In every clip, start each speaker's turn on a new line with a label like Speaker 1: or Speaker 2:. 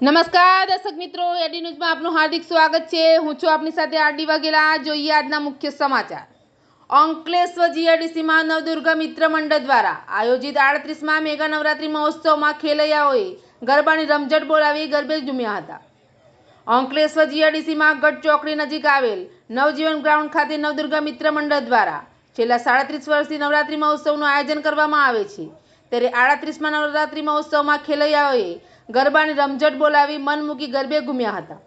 Speaker 1: નમસ્કાર દર્શક મિત્રો, એડી ન્યૂઝમાં આપનું હાર્દિક સ્વાગત છે। હું છું આપની સાથે આરડી વાઘેલા। જોઈએ આજના મુખ્ય સમાચાર। અંકલેશ્વર જીઆઈડીસીમાં નવદુર્ગા મિત્ર મંડળ દ્વારા આયોજિત 38માં મેગા નવરાત્રી મહોત્સવમાં ખેલૈયાઓએ ગરબાની રમઝટ બોલાવી ગરબે ઝૂમ્યા હતા। અંકલેશ્વર જીઆઈડીસીમાં ગઢ ચોકડી નજીક આવેલ નવજીવન ગ્રાઉન્ડ ખાતે નવદુર્ગા મિત્ર મંડળ દ્વારા છેલ્લા 37 વર્ષથી નવરાત્રી મહોત્સવનું આયોજન કરવામાં આવે છે। ત્યારે 38માં નવરાત્રી મહોત્સવમાં ખેલૈયાઓએ ગરબાની રમઝટ બોલાવી મન મૂકી ગરબે ઘૂમ્યા હતા।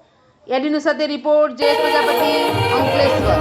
Speaker 1: એડીનું સાથે રિપોર્ટ જયેશ પ્રજાપતિ, અંકલેશ્વર।